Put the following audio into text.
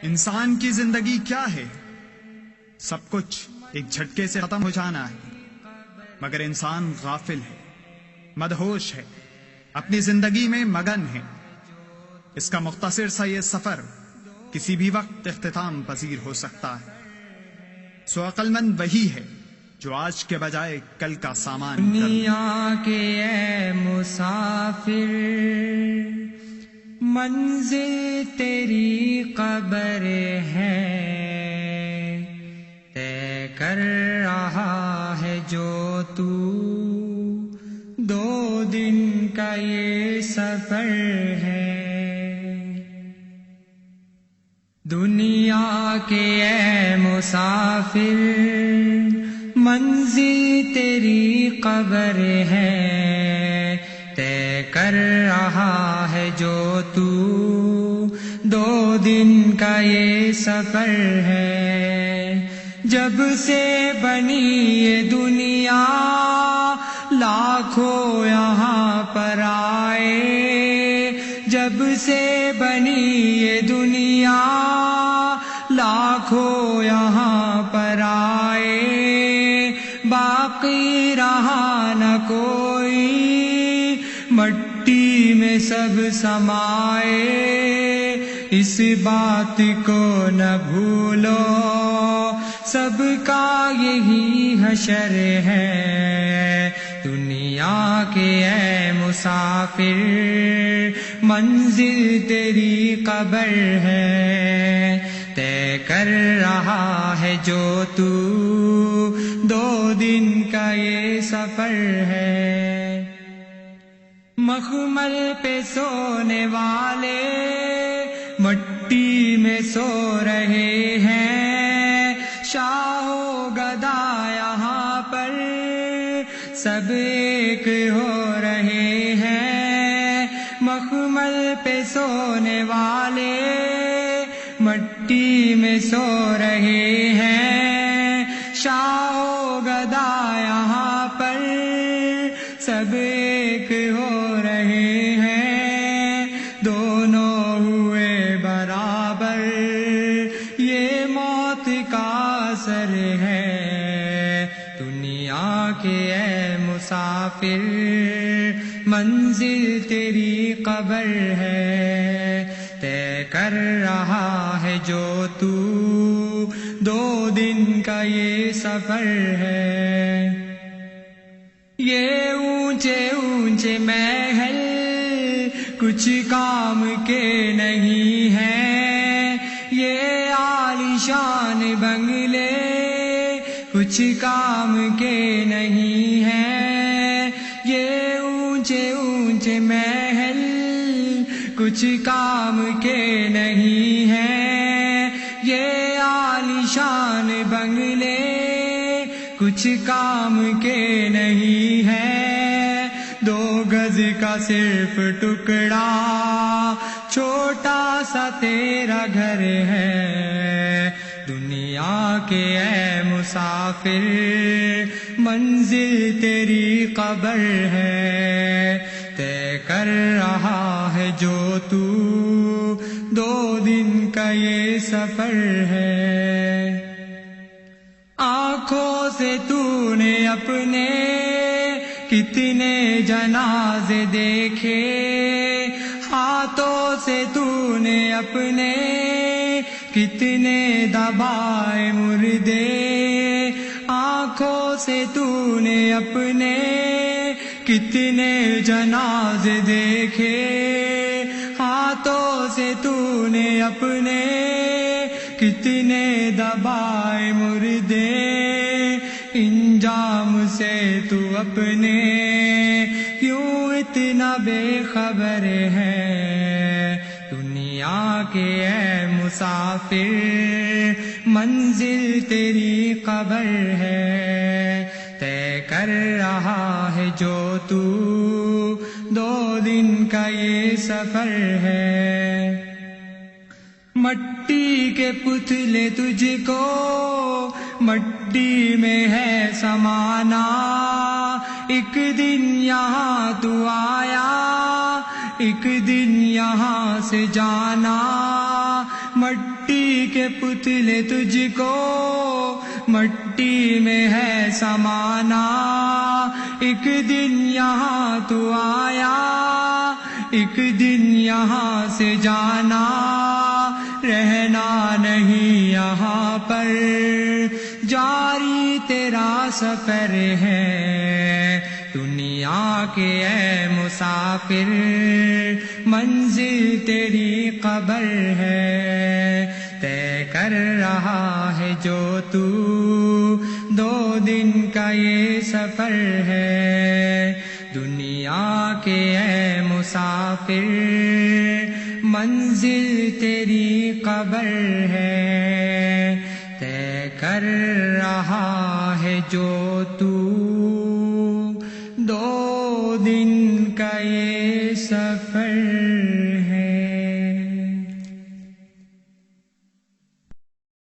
انسان کی زندگی کیا ہے؟ سب کچھ ایک جھٹکے سے ختم ہو جانا ہے، مگر انسان غافل ہے، مدہوش ہے، اپنی زندگی میں مگن ہے۔ اس کا مختصر سا یہ سفر کسی بھی وقت اختتام پذیر ہو سکتا ہے۔ سو عقل مند وہی ہے جو آج کے بجائے کل کا سامان دنیا کے اے مسافر، منزل تیری قبر ہے، طے کر رہا ہے جو تو 2 دن کا یہ سفر ہے۔ دنیا کے اے مسافر، منزل تیری قبر ہے، طے کر رہا ہے جو تو 2 دن کا یہ سفر ہے۔ جب سے بنی یہ دنیا لاکھوں یہاں پر آئے، جب سے بنی یہ دنیا لاکھوں یہاں پر آئے، باقی رہا نہ کوئی، مٹی میں سب سمائے۔ اس بات کو نہ بھولو، سب کا یہی حشر ہے۔ دنیا کے اے مسافر، منزل تیری قبر ہے، طے کر رہا ہے جو تو 2 دن کا یہ سفر ہے۔ مخمل پہ سونے والے مٹی میں سو رہے ہیں، شاہ و گدا یہاں پر سب ایک ہو رہے ہیں۔ مخمل پہ سونے والے مٹی میں سو رہے ہیں، شاہ و گدا یہاں پر سب ایک ہو رہے ہیں۔ دونوں ہوئے برابر، یہ موت کا اثر ہے۔ دنیا کے اے مسافر، منزل تیری قبر ہے، طے کر رہا ہے جو تو 2 دن کا یہ سفر ہے۔ یہ اونچے اونچے محل کچھ کام کے نہیں ہیں، یہ عالیشان بنگلے کچھ کام کے نہیں ہیں، یہ اونچے اونچے محل کچھ کام کے نہیں ہیں، یہ عالیشان بنگلے کچھ کام کے نہیں ہیں۔ 2 گز کا صرف ٹکڑا چھوٹا سا تیرا گھر ہے۔ دنیا کے اے مسافر، منزل تیری قبر ہے، طے کر رہا ہے جو تو 2 دن کا یہ سفر ہے۔ آنکھوں سے تو نے اپنے کتنے جنازے دیکھے، ہاتھوں سے تو نے اپنے کتنے دبائے مردے، آنکھوں سے تو نے اپنے کتنے جنازے دیکھے، ہاتھوں سے تو نے اپنے کتنے دبائے مردے، انجام سے تو اپنے کیوں اتنا بے خبر ہے۔ دنیا کے اے مسافر، منزل تیری قبر ہے، طے کر رہا ہے جو تو 2 دن کا یہ سفر ہے۔ مٹی کے پتلے تجھ کو مٹی میں ہے سمانا، ایک دن یہاں تو آیا ایک دن یہاں سے جانا، مٹی کے پتلے تجھ کو مٹی میں ہے سمانا، ایک دن یہاں تو آیا، ایک دن یہاں سے جانا، رہنا نہیں یہاں پر، جاری تیرا سفر ہے، دنیا کے اے مسافر، منزل تیری قبر ہے، طے کر رہا ہے جو تو 2 دن کا یہ سفر ہے، دنیا کے اے مسافر، منزل تیری قبر ہے، طے کر رہا ہے جو تو 2 دن کا یہ سفر